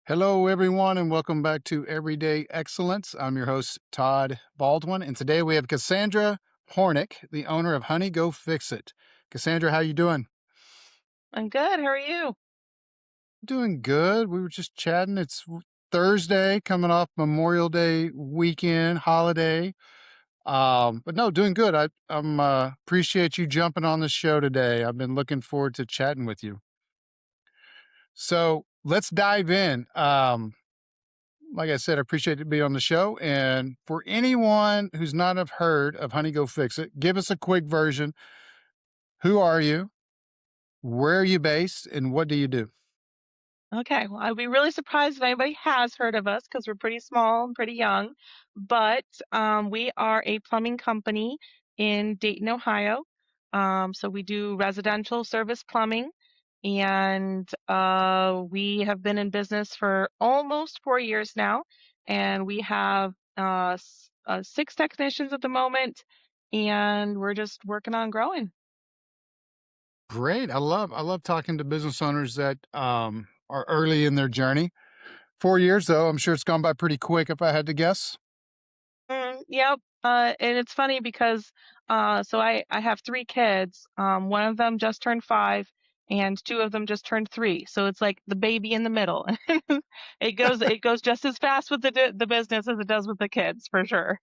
Hello, everyone, and welcome back to Everyday Excellence. I'm your host, Todd Baldwin, and today we have Kassandra Hornik, the owner of Honey Go Fix It. Cassandra, how you doing? I'm good. How are you? Doing good. We were just chatting. Thursday, coming off Memorial Day weekend holiday. But no, doing good. I'm appreciate you jumping on the show today. I've been looking forward to chatting with you. So let's dive in. Like I said, I appreciate you being on the show. And for anyone who's not have heard of Honey Go Fix It, give us a quick version. Who are you? Where are you based? And what do you do? Okay. Well, I'd be really surprised if anybody has heard of us because we're pretty small and pretty young. But we are a plumbing company in Dayton, Ohio. So we do residential service plumbing, and we have been in business for almost 4 years now. And we have six technicians at the moment, and we're just working on growing. Great. I love talking to business owners that are early in their journey. 4 years though, I'm sure it's gone by pretty quick if I had to guess. Yep. And it's funny because so I have three kids. One of them just turned 5, and two of them just turned 3. So it's like the baby in the middle. It goes just as fast with the business as it does with the kids, for sure.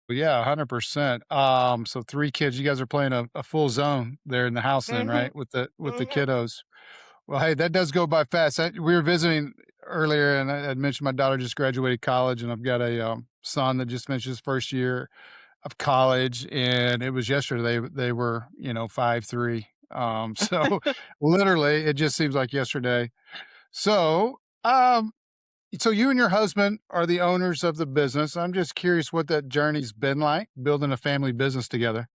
Well, yeah, 100%. So three kids, you guys are playing a full zone there in the house then, Mhm. right? With the Mhm. kiddos. Well, hey, that does go by fast. We were visiting earlier, and I had mentioned my daughter just graduated college, and I've got a son that just finished his first year of college, and it was yesterday. They were 5'3". So literally, it just seems like yesterday. So, so you and your husband are the owners of the business. I'm just curious what that journey's been like building a family business together.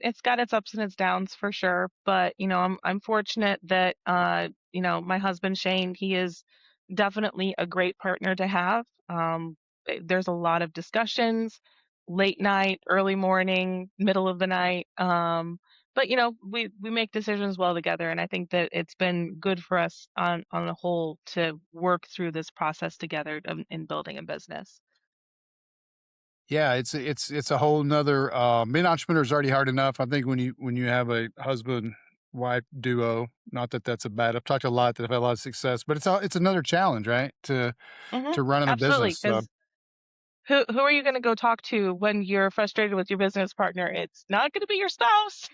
It's got its ups and its downs for sure, but, I'm fortunate that, my husband, Shane, he is definitely a great partner to have. There's a lot of discussions, late night, early morning, middle of the night, but, we make decisions well together, and I think that it's been good for us on the whole to work through this process together, in building a business. Yeah, it's a whole nother being an entrepreneur is already hard enough. I think when you have a husband wife duo, not that that's a bad. I've talked a lot that have had a lot of success, but it's another challenge, right? Mhm. To running a Absolutely, business. So 'cause who are you gonna go talk to when you're frustrated with your business partner? It's not gonna be your spouse,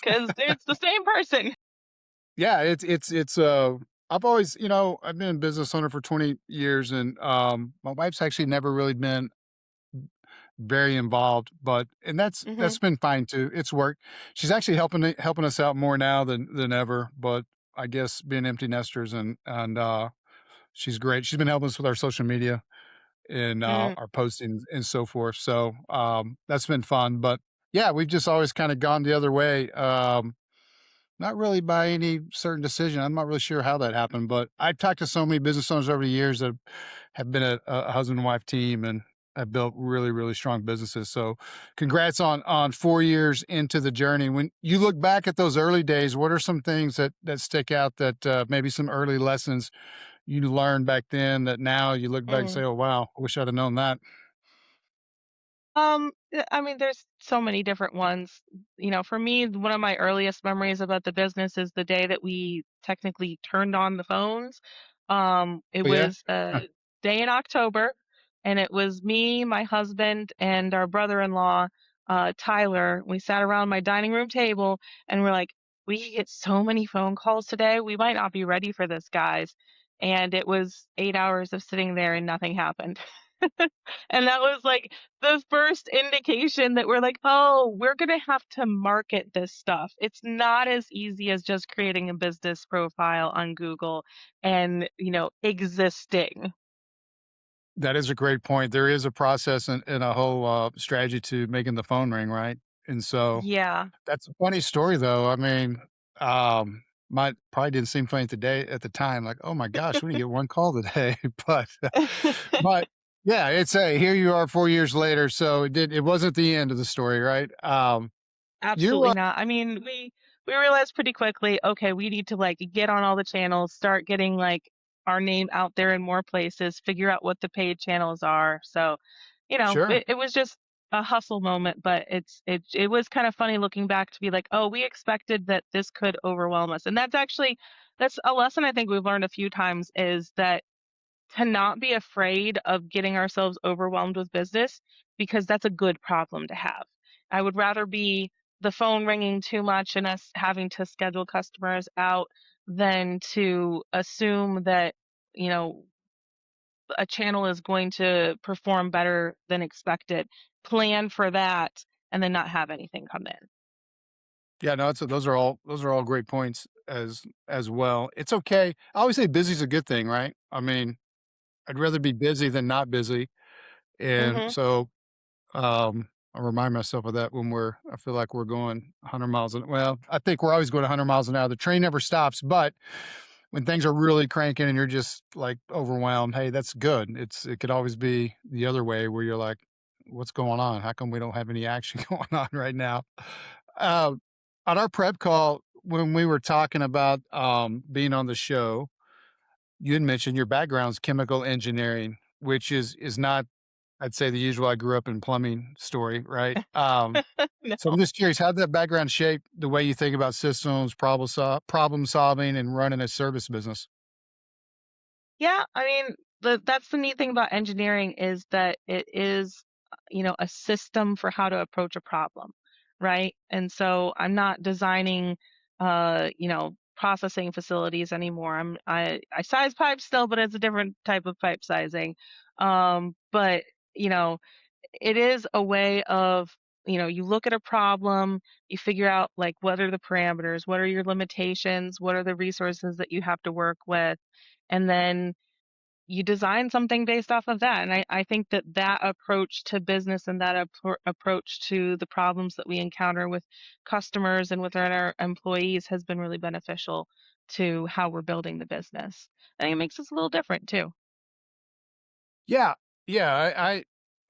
because it's the same person. yeah, I've always, I've been a business owner for 20 years, and my wife's actually never really been very involved, and that's Mhm, been fine too. It's worked. She's actually helping us out more now than ever, but I guess being empty nesters and she's great. She's been helping us with our social media and mm, our posting and so forth. So that's been fun. But yeah, we've just always kind of gone the other way. Not really by any certain decision. I'm not really sure how that happened, but I've talked to so many business owners over the years that have been a husband and wife team and have built really, really strong businesses. So congrats on 4 years into the journey. When you look back at those early days, what are some things that stick out that maybe some early lessons you learned back then that now you look back and say, mm. "Oh wow, I wish I'd have known that." I mean, there's so many different ones. For me, one of my earliest memories about the business is the day that we technically turned on the phones. It Oh yeah. was a day in October, and it was me, my husband, and our brother-in-law, Tyler. We sat around my dining room table, and we're like, "We get so many phone calls today. We might not be ready for this, guys." And it was 8 hours of sitting there and nothing happened. And that was like the first indication that we're like, "Oh, we're gonna have to market this stuff." It's not as easy as just creating a business profile on Google and, existing. That is a great point. There is a process and a whole strategy to making the phone ring, right? And so Yeah. that's a funny story though. I mean, my probably didn't seem funny today at the time, like, "Oh my gosh, we didn't get one call today." But but yeah, it's a here you are 4 years later, so it wasn't the end of the story, right? You Absolutely not. I mean, we we realized pretty quickly, okay, we need to like get on all the channels, start getting like our name out there in more places, figure out what the paid channels are. So, Sure. it was just a hustle moment, but it was kind of funny looking back to be like, oh, we expected that this could overwhelm us. And that's a lesson I think we've learned a few times is that to not be afraid of getting ourselves overwhelmed with business because that's a good problem to have. I would rather be the phone ringing too much and us having to schedule customers out than to assume that, you know, a channel is going to perform better than expected. Plan for that and then not have anything come in. Yeah, no, those are all great points as well. It's okay. I always say busy's a good thing, right? I mean, I'd rather be busy than not busy. And Mhm. so I remind myself of that when I feel like we're going 100 miles an well, I think we're always going 100 miles an hour. The train never stops, but when things are really cranking and you're just like overwhelmed, hey, that's good. It could always be the other way where you're like, what's going on? How come we don't have any action going on right now? Um, on our prep call, when we were talking about being on the show, you had mentioned your background's chemical engineering, which is not, I'd say, the usual I grew up in plumbing story, right? So I'm No. just curious, how did that background shape the way you think about systems, problem solving, and running a service business? Yeah, I mean, that's the neat thing about engineering is that it is, a system for how to approach a problem, right? And so I'm not designing, processing facilities anymore. I size pipes still, but it's a different type of pipe sizing. But you know, it is a way of, you look at a problem, you figure out like what are the parameters, what are your limitations, what are the resources that you have to work with, and then you design something based off of that. And I think that that approach to business and that approach to the problems that we encounter with customers and with our employees has been really beneficial to how we're building the business. I think it makes us a little different too. Yeah, yeah.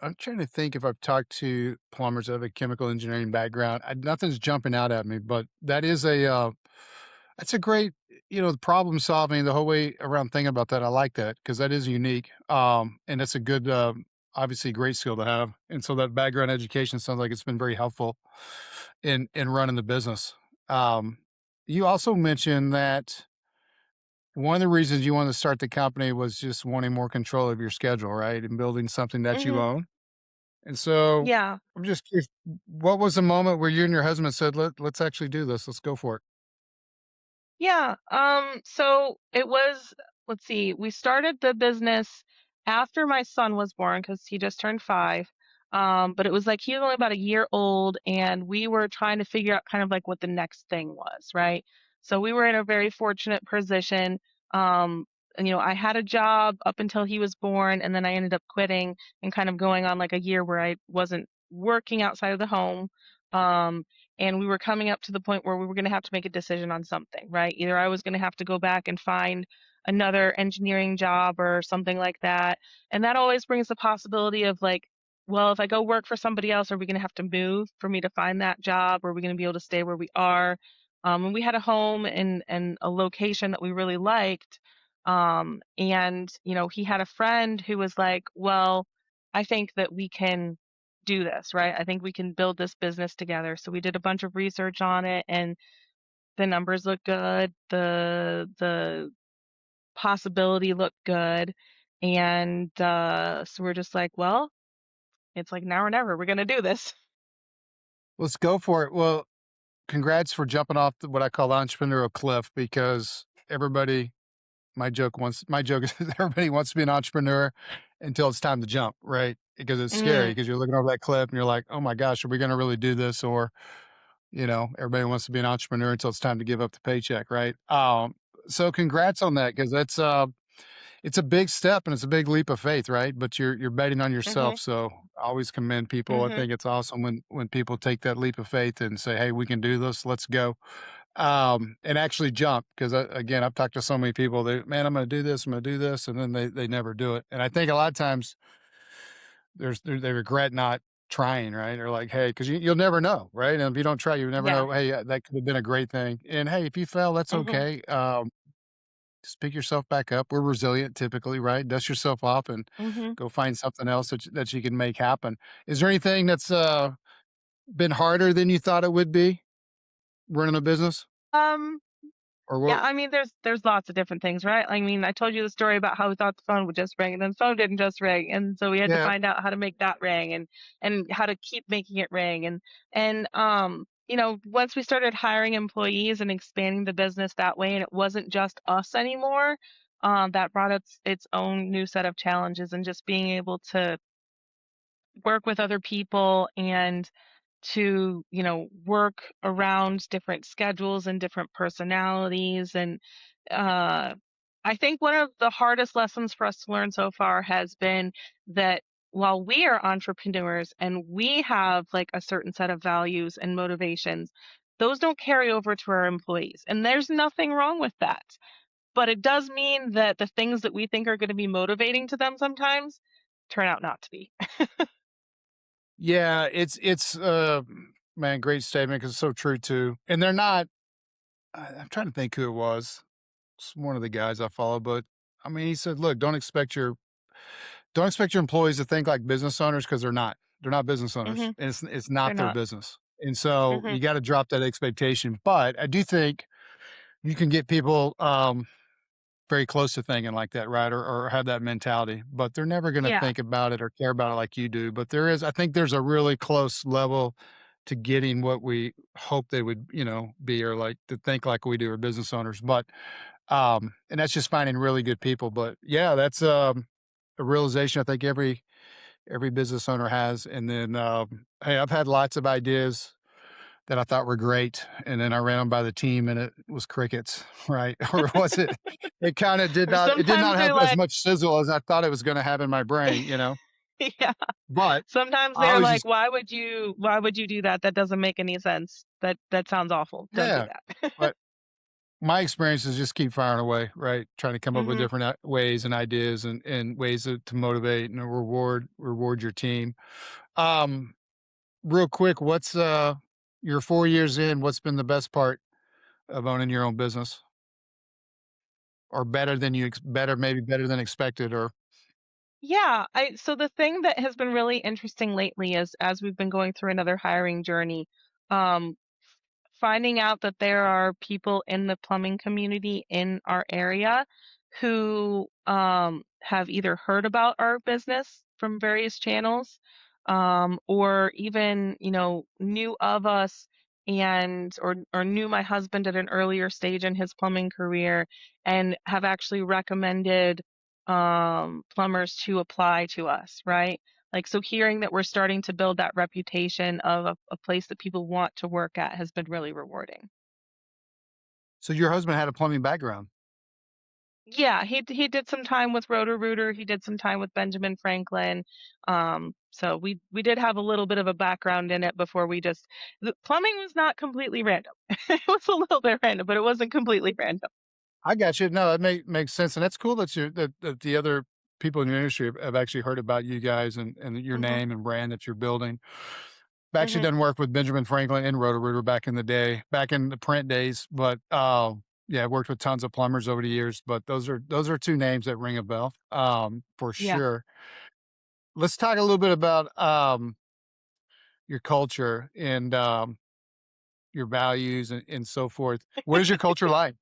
I'm trying to think if I've talked to plumbers that have a chemical engineering background. Nothing's jumping out at me, but that's a great, the problem solving, the whole way around thinking about that. I like that because that is unique. And that's a good, obviously great skill to have. And so that background education sounds like it's been very helpful in running the business. Um, you also mentioned that one of the reasons you wanted to start the company was just wanting more control of your schedule, right? And building something that you Hmm. own. And so Yeah. I'm just curious, what was the moment where you and your husband said, let's actually do this. Let's go for it. Yeah. So it was, let's see, we started the business after my son was born because he just turned 5. But it was like he was only about a year old, and we were trying to figure out kind of like what the next thing was, right? So we were in a very fortunate position. Um, and, I had a job up until he was born, and then I ended up quitting and kind of going on like a year where I wasn't working outside of the home. Um, and we were coming up to the point where we were going to have to make a decision on something, right? Either I was going to have to go back and find another engineering job or something like that. And that always brings the possibility of like, well, if I go work for somebody else, are we going to have to move for me to find that job? Or are we going to be able to stay where we are? And we had a home and a location that we really liked. And, he had a friend who was like, well, I think that we can do this, right? I think we can build this business together. So we did a bunch of research on it and the numbers look good. The possibility looked good. And so we're just like, well, it's like now or never. We're gonna do this. Let's go for it. Well, congrats for jumping off what I call the entrepreneurial cliff because my joke is everybody wants to be an entrepreneur until it's time to jump, right? Because it's scary Mm, because you're looking over that cliff and you're like, oh my gosh, are we going to really do this? Or, everybody wants to be an entrepreneur until it's time to give up the paycheck, right? So congrats on that because it's a big step and it's a big leap of faith, right? But you're betting on yourself. mhm, So I always commend people. I mhm, think it's awesome when people take that leap of faith and say, hey, we can do this. Let's go. And actually jump because again, I've talked to so many people that, man, I'm going to do this, I'm going to do this, and then they never do it. And I think a lot of times they regret not. trying, right? Or like, hey, because you'll never know, right? And if you don't try, you never Yeah. know. Hey, that could have been a great thing. And hey, if you fail, that's Mhm. okay. Just pick yourself back up. We're resilient typically, right? Dust yourself off and Mhm. go find something else that you can make happen. Is there anything that's been harder than you thought it would be running a business? Um, Or yeah, what? I mean, there's lots of different things, right? I mean, I told you the story about how we thought the phone would just ring, and then the phone didn't just ring, and so we had to Yeah. find out how to make that ring, and how to keep making it ring, and once we started hiring employees and expanding the business that way, and it wasn't just us anymore, that brought its own new set of challenges, and just being able to work with other people and to work around different schedules and different personalities and uh I think one of the hardest lessons for us to learn so far has been that while we are entrepreneurs and we have like a certain set of values and motivations, those don't carry over to our employees, and there's nothing wrong with that, but it does mean that the things that we think are going to be motivating to them sometimes turn out not to be. Yeah, it's man, great statement because it's so true too. And they're not. I'm trying to think who it was. It's one of the guys I follow, but I mean, he said, "Look, don't expect your employees to think like business owners because they're not. They're not business owners, Hmm. and it's They're not their not. business. And so Hmm. you got to drop that expectation. But I do think you can get people very close to thinking like that, right? Or have that mentality, but they're never going to Yeah. think about it or care about it like you do. But I think there's a really close level to getting what we hope they would, be or like to think like we do or business owners. But and that's just finding really good people. But yeah, that's a realization I think every business owner has. And then hey, I've had lots of ideas that I thought were great, and then I ran them by the team, and it was crickets, right? Or was it? It kind of did Or not. It did sometimes not they're have as like, much sizzle as I thought it was going to have in my brain. yeah. But Sometimes I they're always like, just, why would you do that? That doesn't make any sense. That sounds awful. Don't do yeah. that. But my experience is just keep firing away, right? Trying to come up with Mhm. different ways and ideas and ways to motivate and reward your team. Um, Real quick, what's you're 4 years in? What's been the best part of owning your own business, or maybe better than expected, or Yeah, I so the thing that has been really interesting lately is as we've been going through another hiring journey, um, finding out that there are people in the plumbing community in our area who have either heard about our business from various channels, or even knew of us and or knew my husband at an earlier stage in his plumbing career and have actually recommended plumbers to apply to us, right? Like, so hearing that we're starting to build that reputation of a place that people want to work at has been really rewarding. so your husband had a plumbing background. Yeah, he did some time with Roto-Rooter, he did some time with Benjamin Franklin. So we did have a little bit of a background in it before the plumbing was not completely random. It was a little bit random, but it wasn't completely random. I got you. No, that makes sense, and that's cool that that the other people in your industry have actually heard about you guys and your Mhm. name and brand that you're building. I've actually Mhm. done work with Benjamin Franklin and Roto-Rooter back in the day, back in the print days, but, yeah, I worked with tons of plumbers over the years, but those are 2 names that ring a bell, for Yeah. sure. Let's talk a little bit about, your culture and, your values and so forth. What is your culture like?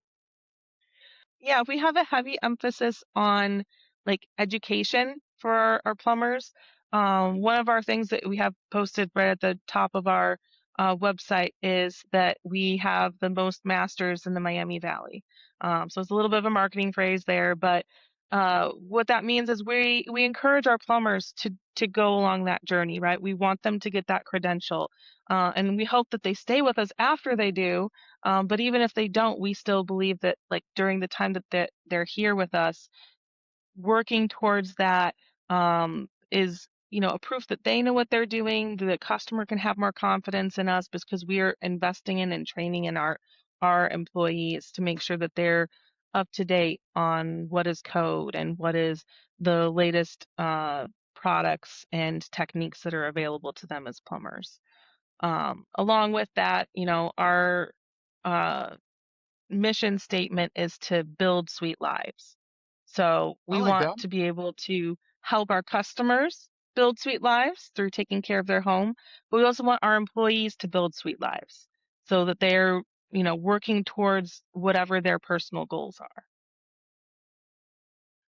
Yeah, we have a heavy emphasis on like education for our plumbers. One of our things that we have posted right at the top of our website is that we have the most masters in the Miami Valley. So it's a little bit of a marketing phrase there, but what that means is we encourage our plumbers to go along that journey, right? We want them to get that credential, and we hope that they stay with us after they do, but even if they don't, we still believe that like during the time that they're here with us, working towards that is a proof that they know what they're doing. The customer can have more confidence in us because we are investing in and training in our employees to make sure that they're up to date on what is code and what is the latest products and techniques that are available to them as plumbers. Along with that, our uh, mission statement is to build sweet lives. So I we like want that. to be able to help our customers build sweet lives through taking care of their home, but we also want our employees to build sweet lives so that they're, working towards whatever their personal goals are.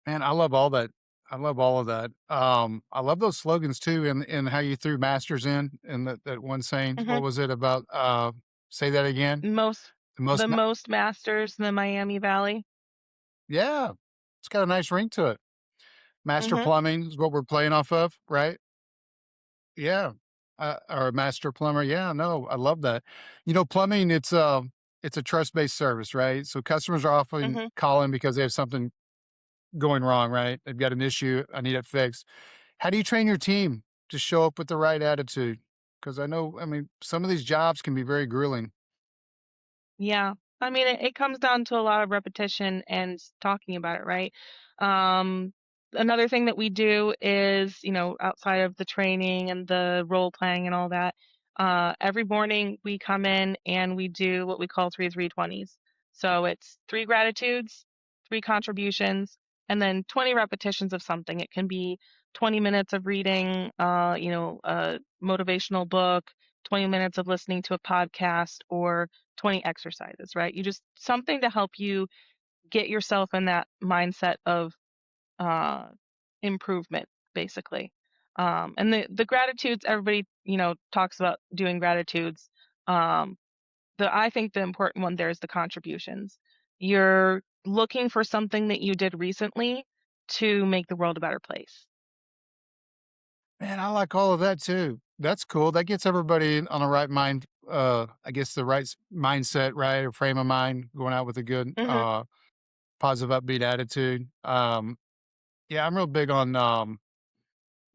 Man, I love all that. I love all of that. I love those slogans too, and how you threw masters in that one saying. hmm What was it about? Say that again. Most The most. the most masters in the Miami Valley. Yeah, it's got a nice ring to it. Master hmm plumbing is what we're playing off of, right? Yeah, or a master plumber. Yeah, no, I love that. Plumbing, it's a trust-based service, right? So customers are often hmm calling because they have something going wrong, right? They've got an issue. I need it fixed. How do you train your team to show up with the right attitude? Because I mean, some of these jobs can be very grueling. Yeah. I mean, it comes down to a lot of repetition and talking about it, right? Um, Another thing that we do is, outside of the training and the role playing and all that, every morning we come in and we do what we call 3-3-20s. So it's 3 gratitudes, 3 contributions, and then 20 repetitions of something. It can be 20 minutes of reading, a motivational book, 20 minutes of listening to a podcast, or 20 exercises, right? You just something to help you get yourself in that mindset of uh, improvement, basically. And the gratitudes, everybody, talks about doing gratitudes. Um, I think the important one there is the contributions. You're looking for something that you did recently to make the world a better place. Man, I like all of that too. That's cool. That gets everybody on the right mind. I guess the right mindset, right, or frame of mind, going out with a good, hmm positive, upbeat attitude. Yeah, I'm real big on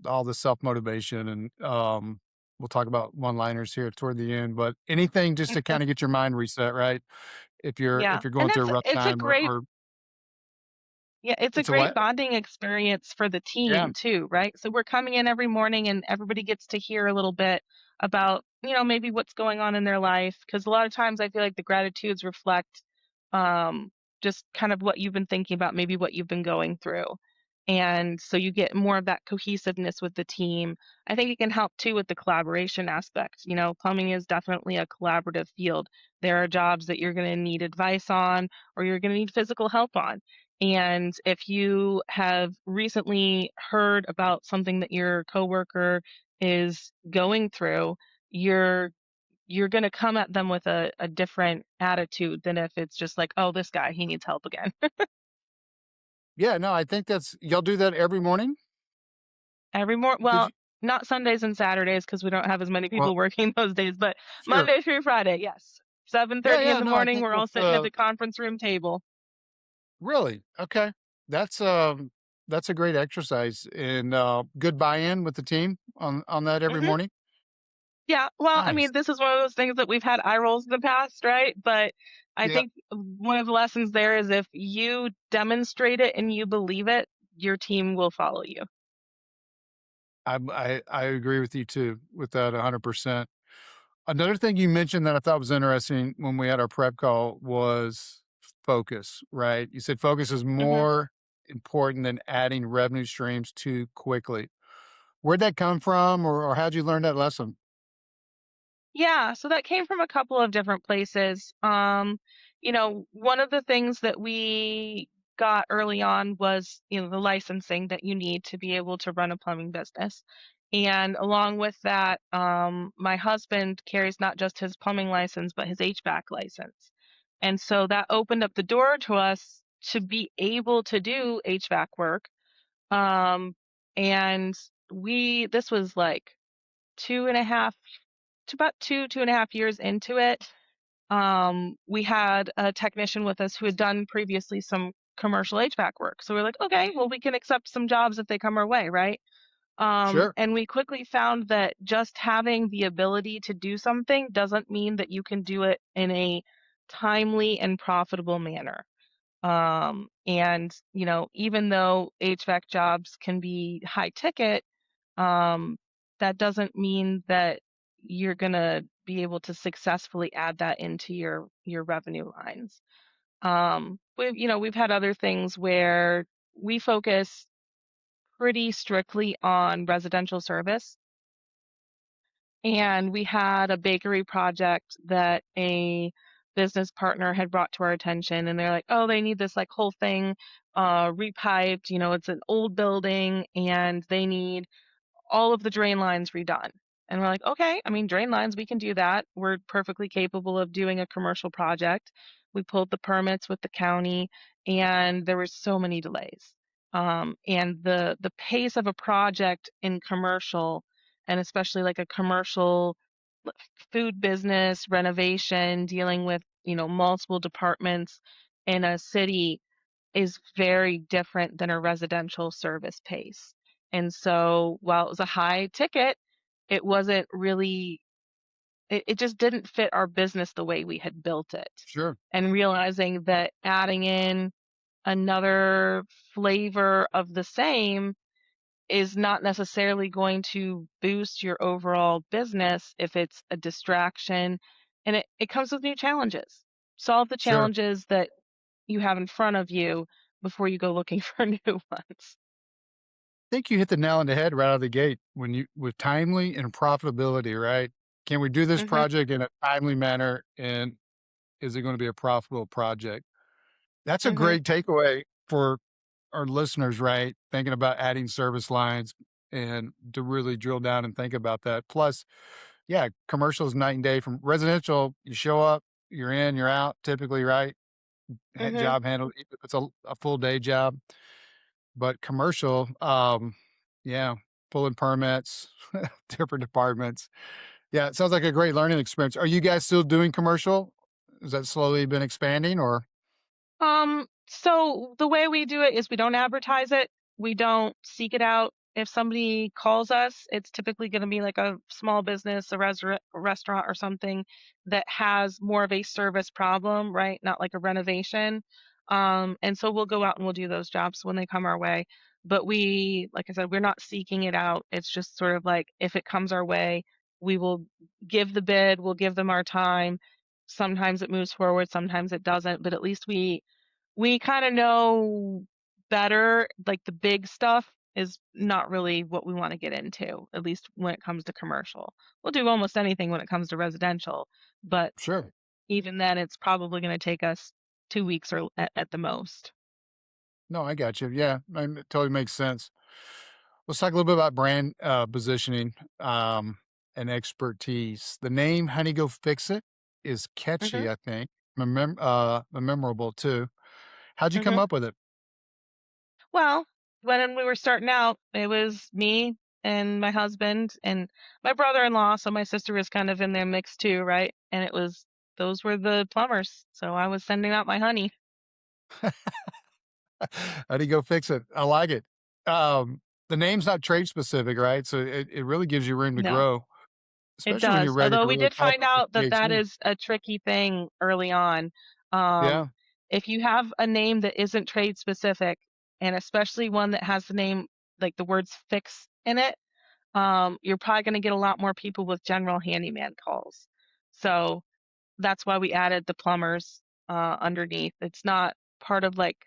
all the self motivation, and we'll talk about one liners here toward the end. But anything just to kind of get your mind reset, right? If you're Yeah, if you're and going through a rough it's a time, great or Yeah, it's a it's a great what? bonding experience for the Yeah, team too, right? So we're coming in every morning and everybody gets to hear a little bit about, maybe what's going on in their life. Because a lot of times I feel like the gratitudes reflect um, just kind of what you've been thinking about, maybe what you've been going through. And so you get more of that cohesiveness with the team. I think it can help too with the collaboration aspect. Plumbing is definitely a collaborative field. There are jobs that you're going to need advice on or you're going to need physical help on, and if you have recently heard about something that your coworker is going through, you're you're going to come at them with a different attitude than if it's just like, oh, this guy, he needs help again. yeah. No, I think that's y'all do that every morning. Did Well, you? not Sundays and Saturdays because we don't have as many Well, people working those days, but sure. Monday through Friday, yes. Yeah, 7:30 in yeah. the No, I morning, think we're all that's sitting at the conference room table. really okay. That's that's a great exercise, and good buy-in with the team on that every Mhm. morning. Yeah, well, I Nice. mean, this is one of those things that we've had eye rolls in the past, right? But I Yeah. think one of the lessons there is if you demonstrate it and you believe it, your team will follow you. I agree with you too with that 100%. Another thing you mentioned that I thought was interesting when we had our prep call was focus, right? You said focus is hmm more important than adding revenue streams too quickly. Where'd that come from, or how'd you learn that lesson? Yeah, so that came from a couple of different places. One of the things that we got early on was, the licensing that you need to be able to run a plumbing business. And along with that, my husband carries not just his plumbing license, but his HVAC license. And so that opened up the door to us to be able to do HVAC work. Um, and this was like 2.5 to about 2.5 years into it, we had a technician with us who had done previously some commercial HVAC work. So we're like, okay, well, we can accept some jobs if they come our way, right? Sure. And we quickly found that just having the ability to do something doesn't mean that you can do it in a timely and profitable manner. And even though HVAC jobs can be high ticket, um, that doesn't mean that you're gonna be able to successfully add that into your revenue lines. We've had other things where we focus pretty strictly on residential service. And we had a bakery project that a business partner had brought to our attention, and they're like, oh, they need this like whole thing repiped. It's an old building and they need all of the drain lines redone. And we're like, okay, I mean, drain lines, we can do that. We're perfectly capable of doing a commercial project. We pulled the permits with the county, and there were so many delays. And the pace of a project in commercial, and especially like a commercial food business renovation, dealing with multiple departments in a city, is very different than a residential service pace. And so while it was a high ticket, it wasn't really, it just didn't fit our business the way we had built it. Sure. And realizing that adding in another flavor of the same is not necessarily going to boost your overall business if it's a distraction. And it comes with new challenges. Solve the Sure. challenges that you have in front of you before you go looking for new ones. Think you hit the nail on the head right out of the gate when you with timely and profitability, right? Can we do this Mhm, project in a timely manner, and is it gonna be a profitable project? That's a mhm, great takeaway for our listeners, right? Thinking about adding service lines and to really drill down and think about that. Plus, yeah, commercials night and day from residential, you show up, you're in, you're out typically, right? mhm. Job handled, even if it's a full day job. But commercial, yeah, pulling permits, different departments. Yeah, it sounds like a great learning experience. Are you guys still doing commercial? Has that slowly been expanding or So the way we do it is we don't advertise it. We don't seek it out. If somebody calls us, it's typically going to be like a small business, a restaurant or something that has more of a service problem, right? Not like a renovation. And so we'll go out and we'll do those jobs when they come our way. But like I said, we're not seeking it out. It's just sort of like if it comes our way, we will give the bid, we'll give them our time. Sometimes it moves forward, sometimes it doesn't, but at least we kind of know better, like the big stuff is not really what we want to get into, at least when it comes to commercial. We'll do almost anything when it comes to residential, but sure? even then, it's probably going to take us 2 weeks or at the most. No, I got you. Yeah, it totally makes sense. Let's talk a little bit about brand positioning and expertise. The name Honey Go Fix It is Hmm. catchy, I think, memorable too. How'd you come Hmm. up with it? Well, when we were starting out, it was me and my husband and my brother-in-law, so my sister was kind of in their mix too, right? And those were the plumbers, so I was sending out my honey. How'd you go fix it? I like it. The name's not trade specific, right? So it really gives you room to No. grow, It especially when you're does, ready although to we really did type find up your out that that PhD. is a tricky thing early on. Um, Yeah. if you have a name that isn't trade specific, and especially one that has the name, like the words fix in it, you're probably going to get a lot more people with general handyman calls. So that's why we added the plumbers underneath. It's not part of like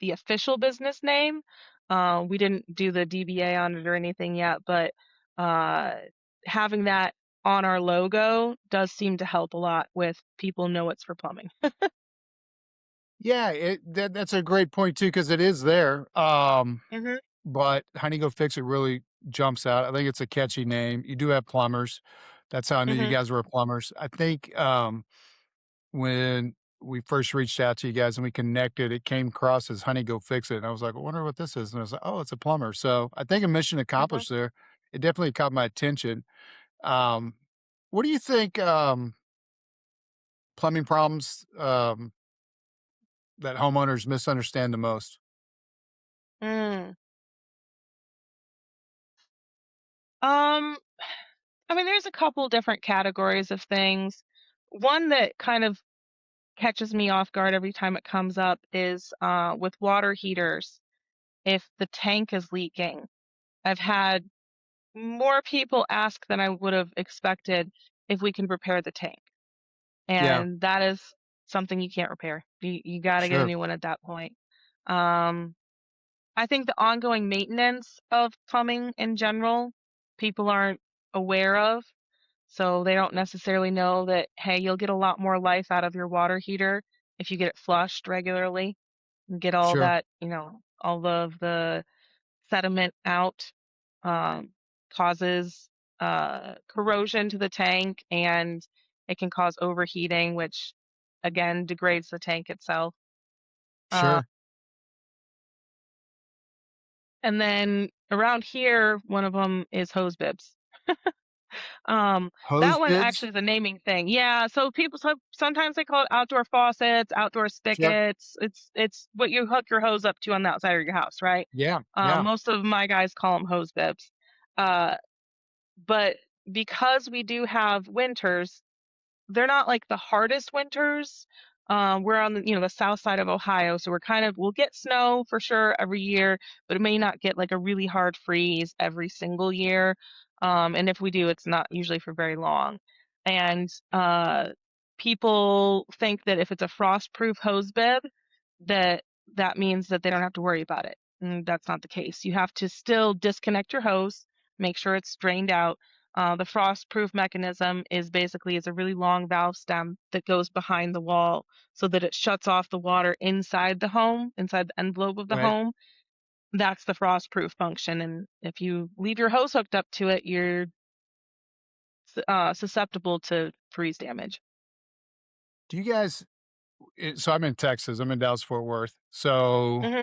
the official business name. We didn't do the DBA on it or anything yet, but uh, having that on our logo does seem to help a lot with people know it's for plumbing. Yeah, that's a great point too, because it is there. Hmm. But Honey Go Fix It really jumps out. I think it's a catchy name. You do have plumbers. That's how I knew you Hmm. guys were plumbers. I think when we first reached out to you guys and we connected, it came across as Honey Go Fix It. And I was like, I wonder what this is. And I was like, oh, it's a plumber. So I think a mission Hmm. accomplished there. It definitely caught my attention. Um, what do you think plumbing problems that homeowners misunderstand the most? Mm. Um, I mean, there's a couple different categories of things. One that kind of catches me off guard every time it comes up is with water heaters. If the tank is leaking, I've had more people ask than I would have expected if we can repair the tank, Yeah, and that is something you can't repair. You gotta get a sure, new one at that point. Um, I think the ongoing maintenance of plumbing in general, people aren't aware of, so they don't necessarily know that, hey, you'll get a lot more life out of your water heater if you get it flushed regularly and get all sure, that, all of the sediment out. um, Causes corrosion to the tank, and it can cause overheating, which again degrades the tank itself. Uh, sure. and then around here, one of them is hose bibs. Um, Hose that one bibs? actually is a naming thing. Yeah, so sometimes they call it outdoor faucets, outdoor Sure. spigots. It's what you hook your hose up to on the outside of your house, right? Yeah, yeah, Most of my guys call them hose bibs. Uh, but because we do have winters, they're not like the hardest winters. We're on the south side of Ohio, so we'll get snow for sure every year, but it may not get like a really hard freeze every single year. And if we do, it's not usually for very long. And people think that if it's a frost-proof hose bib, that that means that they don't have to worry about it. And that's not the case. You have to still disconnect your hose, make sure it's drained out. The frost-proof mechanism is a really long valve stem that goes behind the wall so that it shuts off the water inside the home, inside the envelope of the right. home. That's the frost-proof function. And if you leave your hose hooked up to it, you're susceptible to freeze damage. Do you guys so I'm in Texas, I'm in Dallas Fort Worth, so Hmm.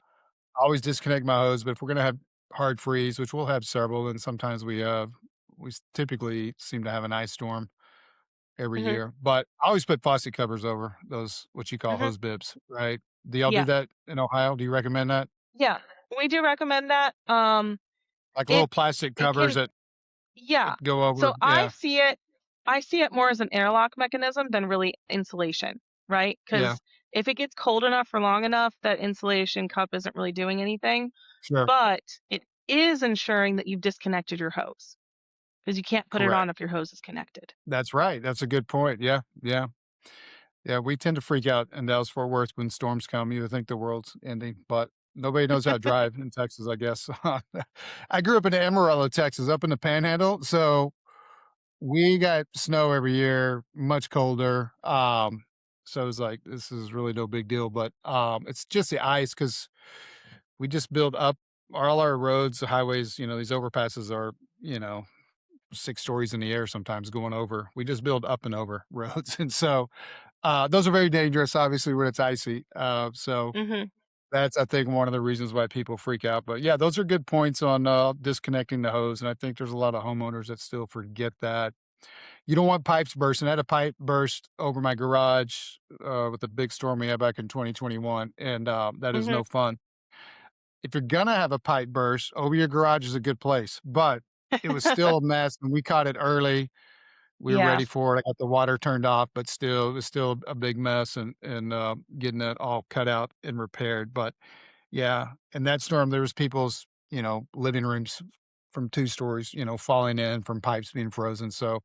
I always disconnect my hose, but if we're gonna have hard freeze, which we'll have several, and sometimes typically seem to have an ice storm every Hmm. year, but I always put faucet covers over those, what you call Hmm. hose bibs, right? Do y'all do Yeah, that in Ohio? Do you recommend that? yeah, we do recommend that. Like little It plastic it covers can Yeah. that go So over? Yeah, I see it more as an airlock mechanism than really insulation, right? yeah, Because if it gets cold enough for long enough, that insulation cup isn't really doing anything, sure, but it is ensuring that you've disconnected your hose because you can't put it correct. on if your hose is connected. That's right, that's a good point, yeah, yeah. Yeah, we tend to freak out in Dallas Fort Worth when storms come. You would think the world's ending, but nobody knows how to drive in Texas, I guess. I grew up in Amarillo, Texas, up in the Panhandle, so we got snow every year, much colder. So it's like this is really no big deal, but it's just the ice because we just build up all our roads, the highways. These overpasses are you know 6 stories in the air sometimes going over. We just build up and over roads, and so those are very dangerous, obviously, when it's icy. So Mhm. that's, I think, one of the reasons why people freak out. But yeah, those are good points on disconnecting the hose. And I think there's a lot of homeowners that still forget that. You don't want pipes bursting. I had a pipe burst over my garage with a big storm we had back in 2021, and that is Mhm. no fun. If you're gonna have a pipe burst, over your garage is a good place, but it was still a mess, and we caught it early. We were Yeah. ready for it. I got the water turned off, but still, it was still a big mess and getting it all cut out and repaired. But yeah, in that storm, there was people's, living rooms from 2 stories, falling in from pipes being frozen. So,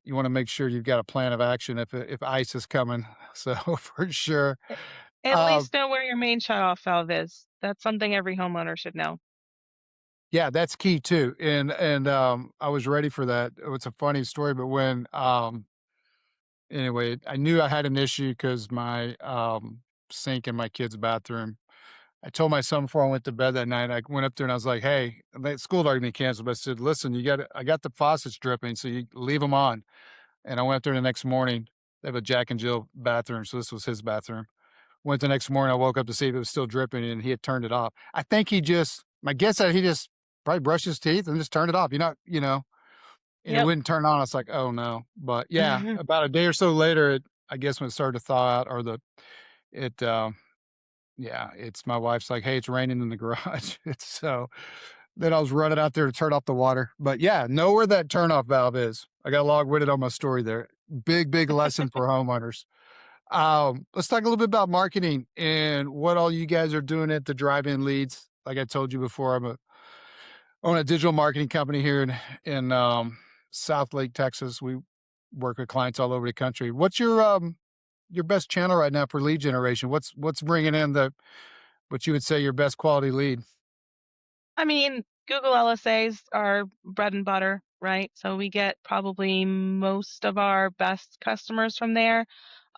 you wanna make sure you've got a plan of action if ice is coming. So, for sure. A At Um, least know where your main shutoff valve is. That's something every homeowner should know. yeah, that's key too. And I was ready for that. It's a funny story, but anyway, I knew I had an issue because my, sink in my kid's bathroom. I told my son before I went to bed that night, I went up there and I was like, "Hey," the school had already been canceled, but I said, "Listen, I got the faucets dripping, so you leave them on." And I went up there the next morning. They have a Jack and Jill bathroom, so this was his bathroom. Went the next morning, I woke up to see if it was still dripping, and he had turned it off. I think my guess that he just probably brushed his teeth and just turned it off. And it Yep. wouldn't turn on. I was like, "Oh, no." But, yeah, about a day or so later, I guess when it started to thaw out or it, yeah, it's my wife's like, "Hey, it's raining in the garage." It's so then I was running out there to turn off the water. But, yeah, know where that turnoff valve is. I got long-winded on my story there. Big, big lesson for homeowners. Let's talk a little bit about marketing and what all you guys are doing at the drive-in leads. Like I told you before, own a digital marketing company here in South Lake, Texas. We work with clients all over the country. What's your best channel right now for lead generation? What's bringing in the what you would say your best quality lead? I mean, Google LSAs are bread and butter, right? So we get probably most of our best customers from there.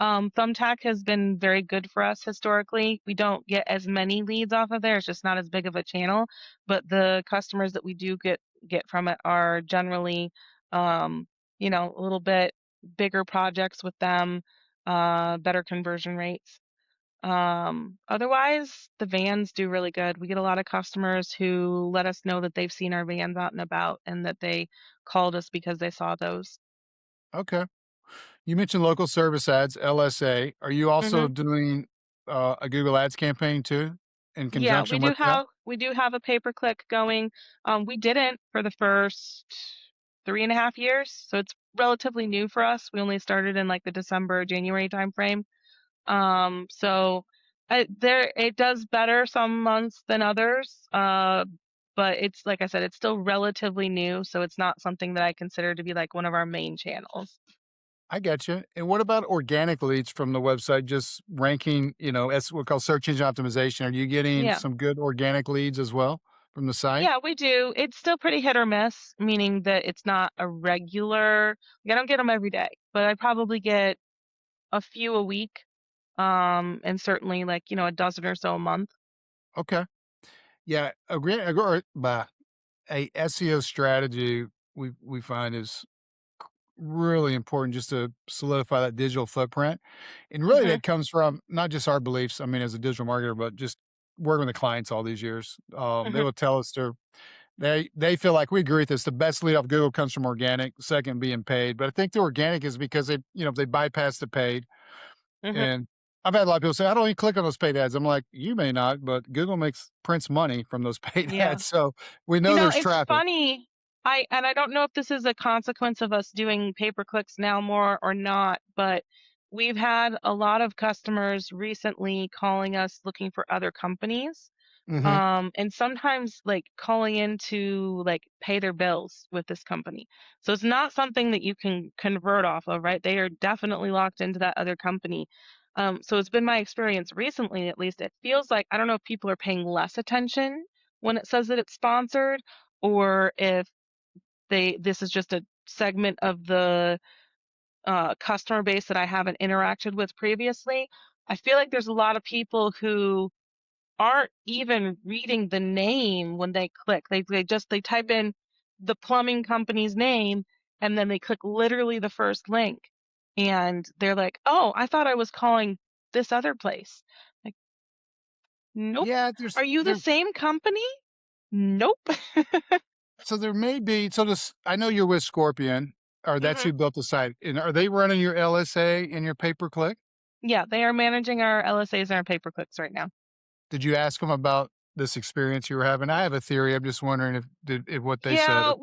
Thumbtack has been very good for us historically. We don't get as many leads off of there. It's just not as big of a channel, but the customers that we do get from it are generally, um, a little bit bigger projects with them, better conversion rates. Otherwise, the vans do really good. We get a lot of customers who let us know that they've seen our vans out and about and that they called us because they saw those. Okay. You mentioned local service ads, LSA. Are you also Mhm. doing a Google Ads campaign too in Yeah, conjunction with that? we do have a pay-per-click going. We didn't for the first 3.5 years, so it's relatively new for us. We only started in, like, the December, January timeframe. So there it does better some months than others. But it's like I said, it's still relatively new, so it's not something that I consider to be like one of our main channels. I get you. And what about organic leads from the website? Just ranking, as what we call search engine optimization. Are you getting Yeah. some good organic leads as well from the site? Yeah, we do. It's still pretty hit or miss, meaning that it's not a regular, like, I don't get them every day, but I probably get a few a week. And certainly like, a dozen or so a month. Okay. Yeah, a SEO strategy we find is really important just to solidify that digital footprint. And really Mhm. that comes from not just our beliefs, I mean, as a digital marketer, but just working with the clients all these years. They Mhm. will tell us they feel like we agree with this. The best lead off Google comes from organic, second being paid. But I think the organic is because they bypass the paid. Mhm. And I've had a lot of people say, I don't even click on those paid ads. I'm like, you may not, but Google prints money from those paid Yeah. ads. So we know there's It's traffic. funny. I don't know if this is a consequence of us doing pay per clicks now more or not, but we've had a lot of customers recently calling us looking for other companies. Hmm. And sometimes like calling in to like pay their bills with this company. So it's not something that you can convert off of, right? They are definitely locked into that other company. So it's been my experience recently, at least it feels like, I don't know if people are paying less attention when it says that it's sponsored, or if this is just a segment of the customer base that I haven't interacted with previously. I feel like there's a lot of people who aren't even reading the name when they click. They type in the plumbing company's name and then they click literally the first link and they're like, "Oh, I thought I was calling this other place." Like, "Nope. Yeah, Are you the same company?" "Nope." so there may be so this I know you're with Scorpion, or that's Mhm. who built the site. And are they running your LSA and your pay per click? Yeah, they are managing our LSAs and our pay per clicks right now. Did you ask them about this experience you were having? I have a theory. I'm just wondering if what they said. Yeah, If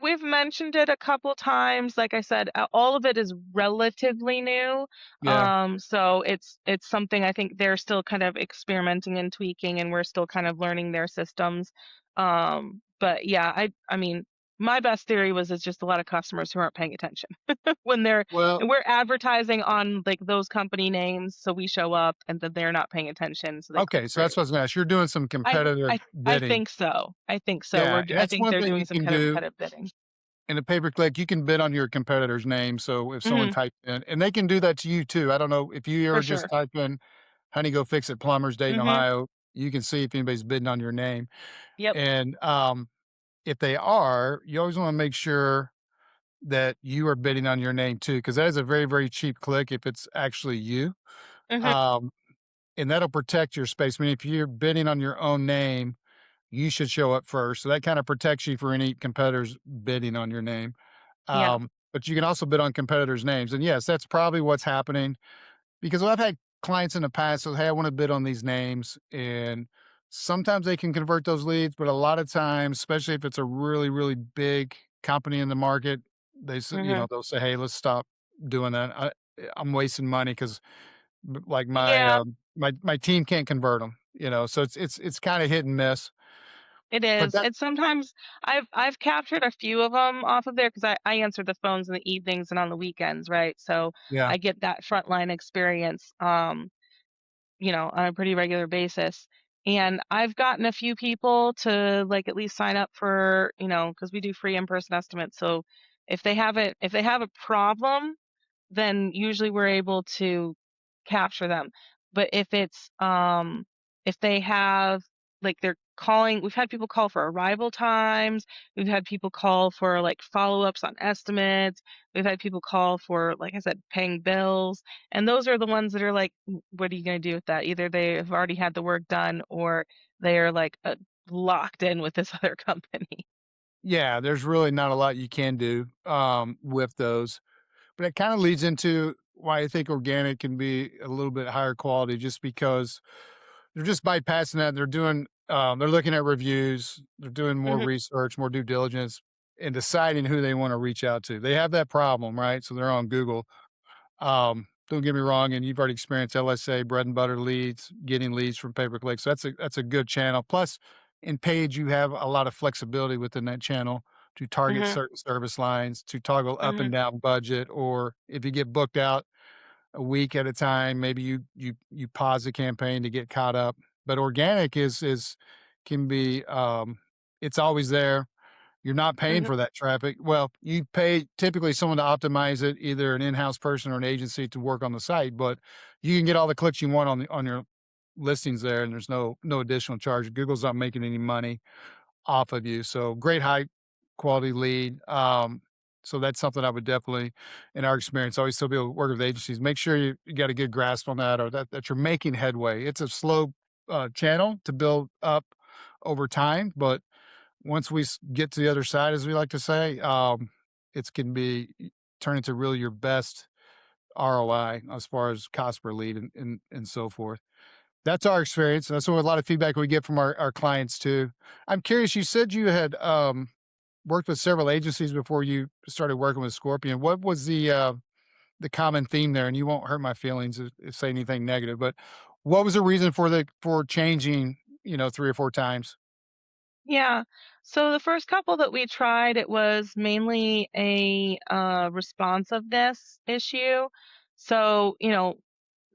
we've mentioned it a couple times. Like I said, all of it is relatively new. yeah. So it's something I think they're still kind of experimenting and tweaking, and we're still kind of learning their systems. But yeah, I mean, my best theory was it's just a lot of customers who aren't paying attention when Well, and we're advertising on like those company names, so we show up, and then they're not paying attention, so they click okay, so through. that's what's next. You're doing some I competitive I bidding. think so. I think so. Yeah, and I that's think one they're thing doing you some can kind of do competitive bidding. in a pay per click. You can bid on your competitor's name. So if someone Mhm, types in, and they can do that to you too. I don't know if you for ever just sure. type in "Honey, go fix it," Plumbers, Dayton, Mhm, Ohio. You can see if anybody's bidding on your name. yep, And if they are, you always want to make sure that you are bidding on your name too, because that is a very, very cheap click if it's actually you. mhm, Um, and that'll protect your space. I mean, if you're bidding on your own name, you should show up first. So that kind of protects you for any competitors bidding on your name. yeah, But you can also bid on competitors' names. And yes, that's probably what's happening because I've had clients in the past say, "Hey, I want to bid on these names." And sometimes they can convert those leads, but a lot of times, especially if it's a really, really big company in the market, mhm. they'll say, "Hey, let's stop doing that. I'm wasting money because like Yeah, my team can't convert them." So it's kind of hit and miss. It But is. that, And sometimes I've captured a few of them off of there because I answer the phones in the evenings and on the weekends, right? So yeah, I get that frontline experience, on a pretty regular basis. And I've gotten a few people to like at least sign up for, because we do free in-person estimates. So if they have a problem, then usually we're able to capture them. But if they have like they're calling, we've had people call for arrival times, we've had people call for like follow-ups on estimates, we've had people call for, like I said, paying bills, and those are the ones that are like, what are you going to do with that? Either they have already had the work done or they are like locked in with this other company. yeah, there's really not a lot you can do with those. But it kind of leads into why I think organic can be a little bit higher quality, just because they're just bypassing that. They're looking at reviews, they're doing more Hmm. research, more due diligence, and deciding who they want to reach out to. They have that problem, right? So they're on Google. Don't get me wrong, and you've already experienced LSA, bread and butter leads, getting leads from pay per click. So that's a good channel. Plus, in Page, you have a lot of flexibility within that channel to target Hmm. certain service lines, to toggle up Hmm. and down budget, or if you get booked out a week at a time, maybe you pause the campaign to get caught up. But organic is can be it's always there. You're not paying Hmm. for that traffic. Well, you pay typically someone to optimize it, either an in-house person or an agency to work on the site, but you can get all the clicks you want on your listings there, and there's no additional charge. Google's not making any money off of you. So great high quality lead. So that's something I would definitely, in our experience, always still be able to work with agencies. Make sure you got a good grasp on that, or that you're making headway. It's a slow channel to build up over time, but once get to the other side, as we like to say, it can be turn into really your best ROI as far as cost per lead and so forth. That's our experience. That's what a lot of feedback we get from our clients too. I'm curious, you said you had worked with several agencies before you started working with Scorpion. What was the common theme there? And you won't hurt my feelings if say anything negative, but what was the reason for changing, 3 or 4 times? Yeah. So the first couple that we tried, it was mainly a responsiveness issue. So,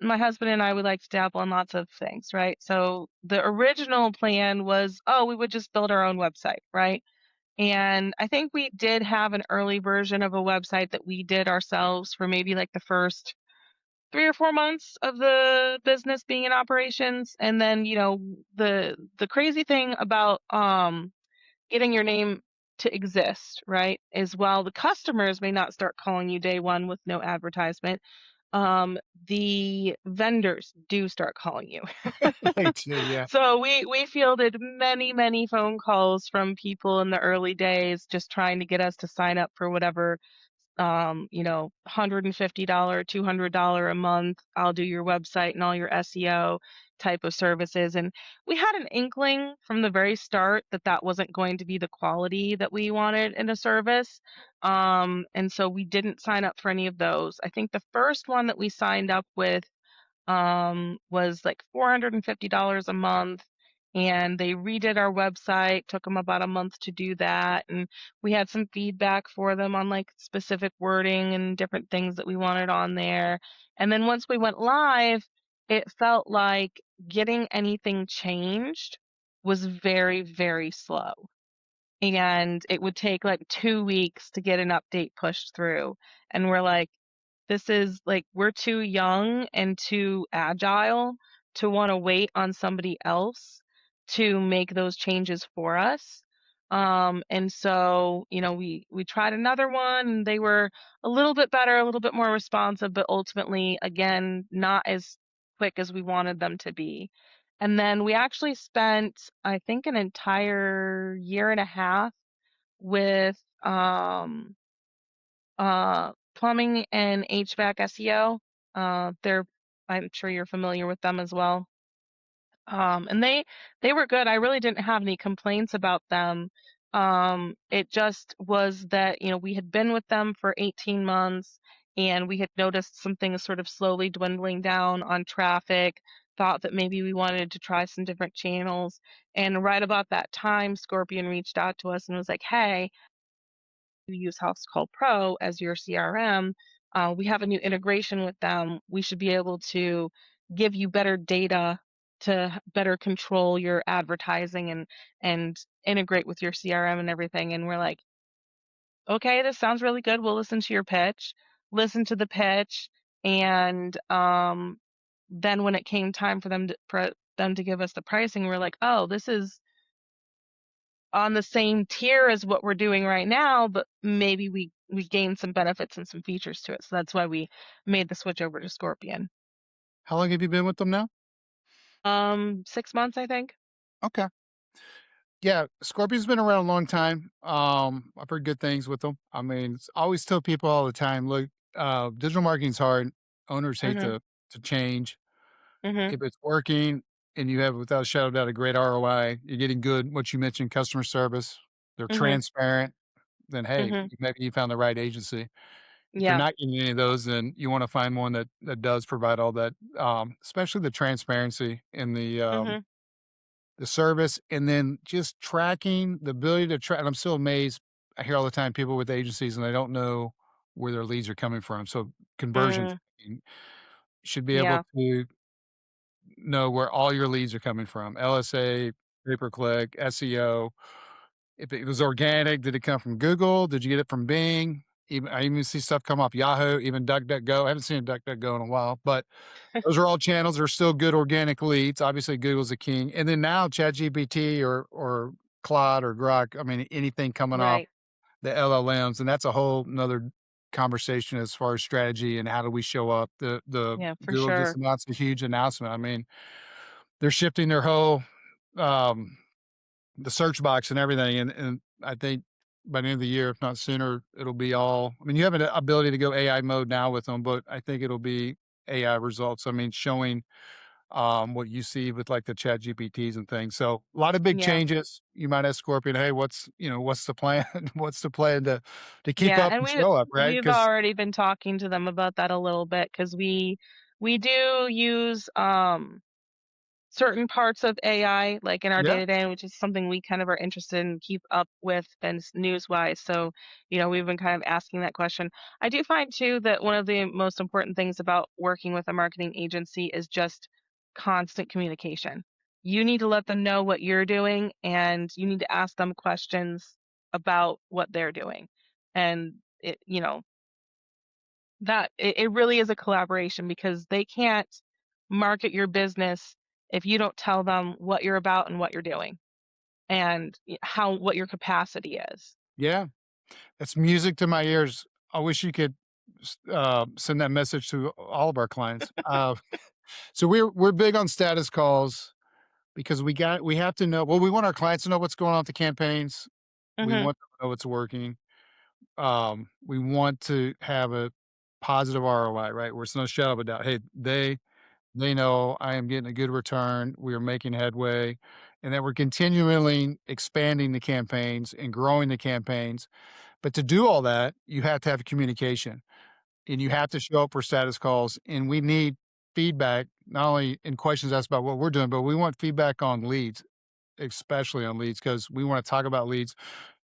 my husband and I would like to dabble in lots of things, right? So the original plan was, oh, we would just build our own website, right? And I think we did have an early version of a website that we did ourselves for maybe like the first 3 or 4 months of the business being in operations. And then, the crazy thing about getting your name to exist, right? Is while the customers may not start calling you day one with no advertisement, the vendors do start calling you. They do, yeah. So we fielded many, many phone calls from people in the early days just trying to get us to sign up for whatever $150, $200 a month, I'll do your website and all your SEO type of services. And we had an inkling from the very start that that wasn't going to be the quality that we wanted in a service. And so we didn't sign up for any of those. I think the first one that we signed up with was like $450 a month. And they redid our website, took them about a month to do that. And we had some feedback for them on like specific wording and different things that we wanted on there. And then once we went live, it felt like getting anything changed was very, very slow. And it would take like 2 weeks to get an update pushed through. And we're like, this is like we're too young and too agile to want to wait on somebody else to make those changes for us. And so, we tried another one and they were a little bit better, a little bit more responsive, but ultimately, again, not as quick as we wanted them to be. And then we actually spent, I think, an entire year and a half with plumbing and HVAC SEO. I'm sure you're familiar with them as well. And they were good. I really didn't have any complaints about them. It just was that, we had been with them for 18 months and we had noticed some things sort of slowly dwindling down on traffic. thought that maybe we wanted to try some different channels. And right about that time, Scorpion reached out to us and was like, "Hey, you use House Call Pro as your CRM. We have a new integration with them. We should be able to give you better data to better control your advertising and integrate with your CRM and everything." And we're like, "Okay, this sounds really good. We'll listen to your pitch." Listen to the pitch, and then when it came time for them to give us the pricing, we're like, "Oh, this is on the same tier as what we're doing right now, but maybe we gain some benefits and some features to it." So that's why we made the switch over to Scorpion. How long have you been with them now? 6 months, I think. Okay. Yeah, Scorpion's been around a long time. I've heard good things with them. I mean, I always tell people all the time, look, digital marketing's hard. Owners hate Mhm. to change. Mhm. If it's working and you have, without a shadow of a doubt, a great ROI, you're getting good, what you mentioned, customer service, they're Mhm. transparent, then hey, Mhm. maybe you found the right agency. If you're Yeah. not getting any of those, then you want to find one that does provide all that, especially the transparency and Mhm. the service, and then just tracking the ability to track. And I'm still amazed. I hear all the time people with agencies and they don't know where their leads are coming from. So conversion Mm. tracking should be able Yeah. to know where all your leads are coming from. LSA, pay per click, SEO. If it was organic, did it come from Google? Did you get it from Bing? Even I even see stuff come off Yahoo, even DuckDuckGo. I haven't seen a DuckDuckGo in a while, but those are all channels that are still good organic leads. Obviously, Google's the king. And then now ChatGPT or Claude or Grok, I mean, anything coming off Right. the LLMs, and that's a whole another conversation as far as strategy and how do we show up. The Yeah, for Google just sure. announced a huge announcement. I mean, they're shifting their whole um, the search box and everything, and I think by the end of the year, if not sooner, it'll be all. I mean, you have an ability to go AI mode now with them, but I think it'll be AI results. I mean, showing what you see with like the chat GPTs and things. So a lot of big Yeah. changes. You might ask Scorpion, hey, what's the plan? What's the plan to keep Yeah, up and and show up, right? we've Because already been talking to them about that a little bit because we do use, certain parts of AI, like in our day yeah, to day, which is something we kind of are interested in keep up with and news wise. So, we've been kind of asking that question. I do find too that one of the most important things about working with a marketing agency is just constant communication. You need to let them know what you're doing and you need to ask them questions about what they're doing. And it really is a collaboration because they can't market your business if you don't tell them what you're about and what you're doing and how what your capacity is. yeah, that's music to my ears. I wish you could send that message to all of our clients. So we're big on status calls because we have to know. Well, we want our clients to know what's going on with the campaigns. We Mhm. want them to know what's working. We want to have a positive ROI, right? Where it's no shadow of a doubt. Hey, they know I am getting a good return. We are making headway, and that we're continually expanding the campaigns and growing the campaigns. But to do all that, you have to have communication and you have to show up for status calls. And we need feedback, not only in questions asked about what we're doing, but we want feedback on leads, especially on leads, because we want to talk about leads.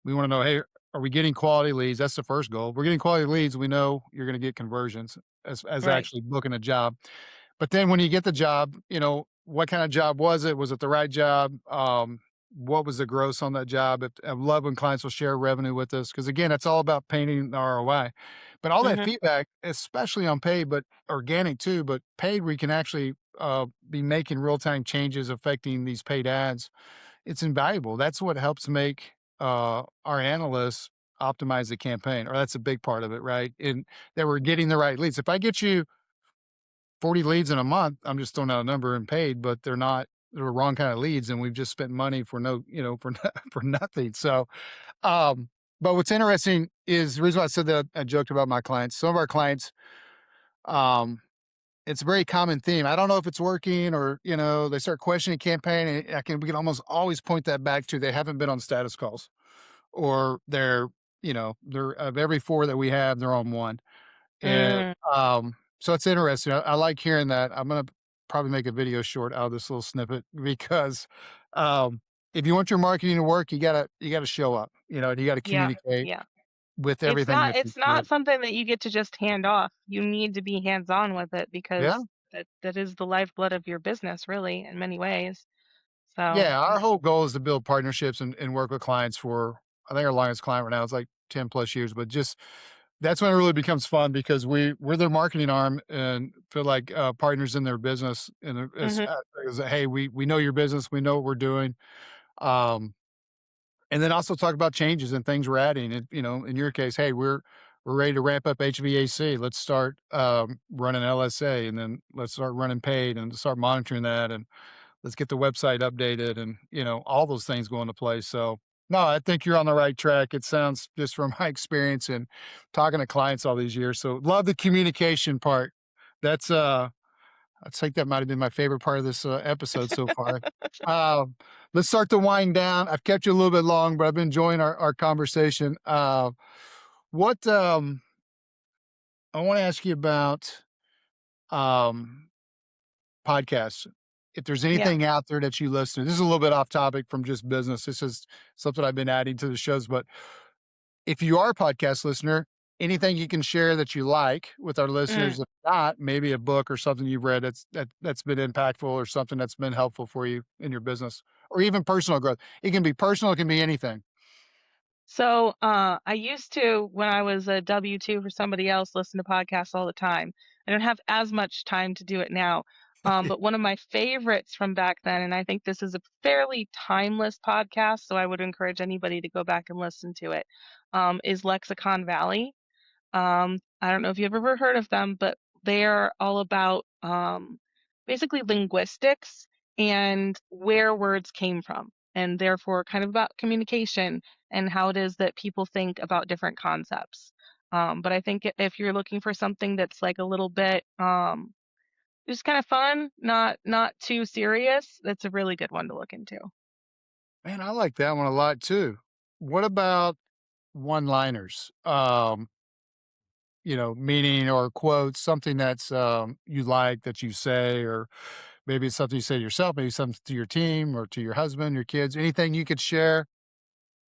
We want to know, hey, are we getting quality leads? That's the first goal. If we're getting quality leads. We know you're going to get conversions as Right. actually booking a job. But then when you get the job, what kind of job was it? Was it the right job? What was the gross on that job? I love when clients will share revenue with us because again, it's all about painting the ROI. But all that Mhm. feedback, especially on paid, but organic too, but paid, we can actually be making real time changes affecting these paid ads. It's invaluable. That's what helps make our analysts optimize the campaign, or that's a big part of it, right? And that we're getting the right leads. If I get you 40 leads in a month, I'm just throwing out a number and paid, but they're the wrong kind of leads. And we've just spent money for no, for, for nothing. So, um, but what's interesting is the reason why I said that I joked about my clients. Some of our clients, um, it's a very common theme. I don't know if it's working or, they start questioning campaign and we can almost always point that back to they haven't been on status calls or they're of every four that we have, they're on one. And, Mm. so it's interesting. I like hearing that. probably make a video short out of this little snippet because, um, if you want your marketing to work, you gotta show up, and you gotta Yeah, communicate yeah. with It's everything not that you it's do. not something that you get to just hand off. You need to be hands-on with it Yeah. because that is the lifeblood of your business really in many ways. So, Yeah, our whole goal is to build partnerships and work with clients for I think our longest client right now is like 10 plus years, but just that's when it really becomes fun because we're their marketing arm and feel like partners in their business. And mhm. as hey, we know your business, we know what we're doing. Um, and then also talk about changes and things we're adding. And in your case, hey, we're ready to ramp up HVAC. Let's start running LSA, and then let's start running paid and start monitoring that. And let's get the website updated and, all those things go into place. So, no, I think you're on the right track. It sounds just from my experience and talking to clients all these years. So, love the communication part. That's I think that might have been my favorite part of this episode so far. Um, let's start to wind down. I've kept you a little bit long, but I've been enjoying our conversation. What I want to ask you about um podcasts. If there's Yeah. anything out there that you listen to, this is a little bit off topic from just business. This is something I've been adding to the shows. But if you are a podcast listener, anything you can share that you like with our Mm. listeners, if not, maybe a book or something you've read that's been impactful or something that's been helpful for you in your business or even personal growth. It can be personal, it can be anything. So, I used to, when I was a W-2 for somebody else, listen to podcasts all the time. I don't have as much time to do it now. But one of my favorites from back then, and I think this is a fairly timeless podcast, so I would encourage anybody to go back and listen to it, is Lexicon Valley. I don't know if you've ever heard of them, but they're all about basically linguistics and where words came from, and therefore kind of about communication and how it is that people think about different concepts. But I think if you're looking for something that's like a little bit just kind of fun, not too serious, that's a really good one to look into. Man, I like that one a lot too. What about one-liners? Meaning or quotes, something that's you like that you say, or maybe it's something you say to yourself, maybe something to your team or to your husband, your kids, anything you could share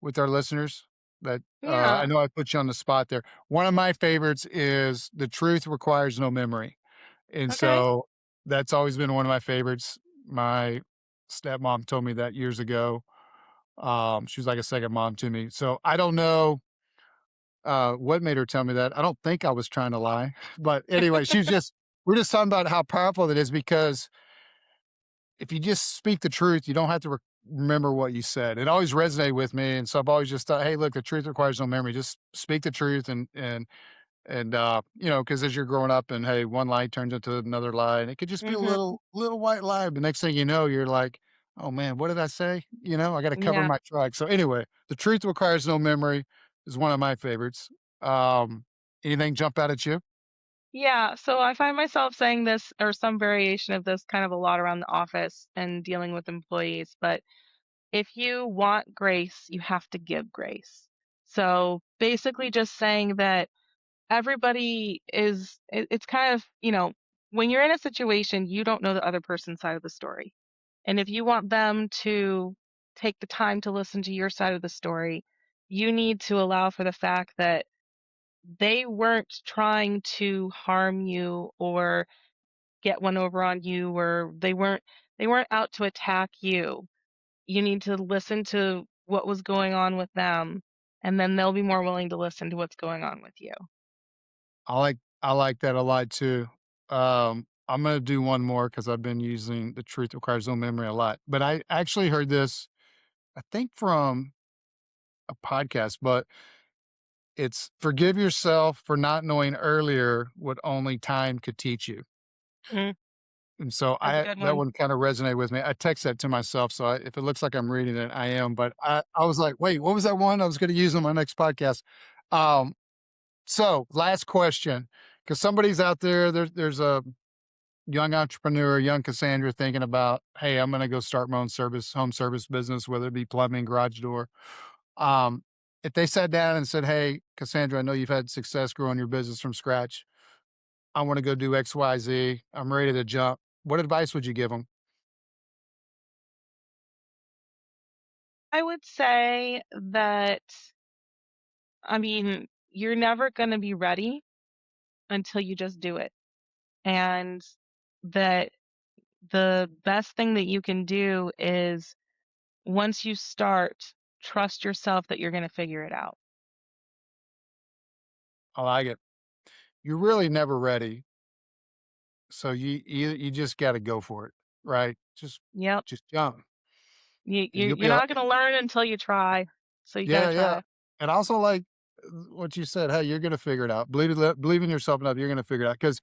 with our listeners that I Yeah. know I put you on the spot there. One of my favorites is the truth requires no memory. And Okay. so that's always been one of my favorites. My stepmom told me that years ago. She was like a second mom to me. So I don't know what made her tell me that? I don't think I was trying to lie, but anyway, she was just we're just talking about how powerful it is because if you just speak the truth, you don't have to remember what you said. It always resonated with me, and so I've always just thought, "Hey, look, the truth requires no memory. Just speak the truth." Because as you're growing up, and hey, one lie turns into another lie, and it could just be a Mhm. little white lie. But next thing you know, you're like, "Oh man, what did I say?" I got to cover Yeah. my track. So anyway, the truth requires no memory is one of my favorites. Um, anything jump out at you? Yeah, so I find myself saying this or some variation of this kind of a lot around the office and dealing with employees, but if you want grace, you have to give grace. So basically just saying that everybody it's kind of, when you're in a situation, you don't know the other person's side of the story. And if you want them to take the time to listen to your side of the story, you need to allow for the fact that they weren't trying to harm you or get one over on you, or they weren't out to attack you. You need to listen to what was going on with them, and then they'll be more willing to listen to what's going on with you. I like that a lot too. I'm gonna do one more because I've been using the truth requires no memory a lot. But I actually heard this, I think from a podcast, but it's forgive yourself for not knowing earlier what only time could teach you. Mhm, And so that's a I good that one. one kind of resonated with me. I text that to myself, so if it looks like I'm reading it, I am. But I was like, wait, what was that one? I was going to use on my next podcast. Um, so last question, because somebody's out there, there's a young entrepreneur, young Cassandra thinking about, hey, I'm going to go start my own home service business, whether it be plumbing, garage door. Um, if they sat down and said, hey, Cassandra, I know you've had success growing your business from scratch. I want to go do X, Y, Z. I'm ready to jump. What advice would you give them? I would say that, I mean, you're never going to be ready until you just do it. And that the best thing that you can do is once you start, trust yourself that you're going to figure it out. I like it. You're really never ready, so you just got to go for it, right? Yep. Just jump, You, and you you'll be you're all not going to learn until you try. So you got to yeah, yeah. try. And also, like what you said, hey, you're gonna figure it out. Believe in yourself enough, you're gonna figure it out. Because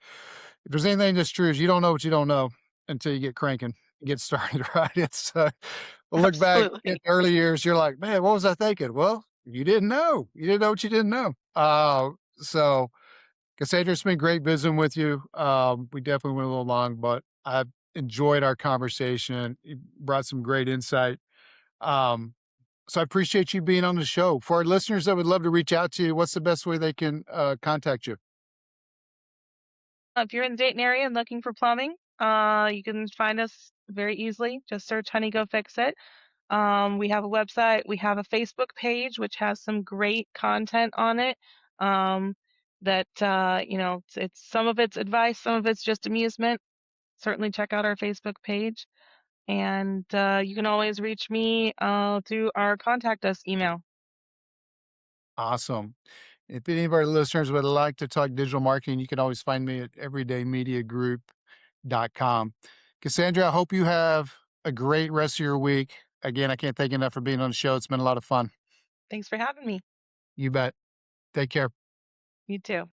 if there's anything that's true is you don't know what you don't know until you get cranking, get started, right? Look back at Absolutely. the early years, you're like, "Man, what was I thinking?" Well, you didn't know. You didn't know what you didn't know. So Cassandra, it's been great visiting with you. We definitely went a little long, but I enjoyed our conversation. You brought some great insight. Um, so I appreciate you being on the show. For our listeners that would love to reach out to you, what's the best way they can contact you? If you're in the Dayton area and looking for plumbing, you can find us very easily. Just search Honey Go Fix It. We have a website. We have a Facebook page, which has some great content on it. That it's some of it's advice, some of it's just amusement. Certainly check out our Facebook page, and you can always reach me through our contact us email. Awesome. If any of our listeners would like to talk digital marketing, you can always find me at everydaymediagroup.com. Cassandra, I hope you have a great rest of your week. Again, I can't thank you enough for being on the show. It's been a lot of fun. Thanks for having me. You bet. Take care. You too.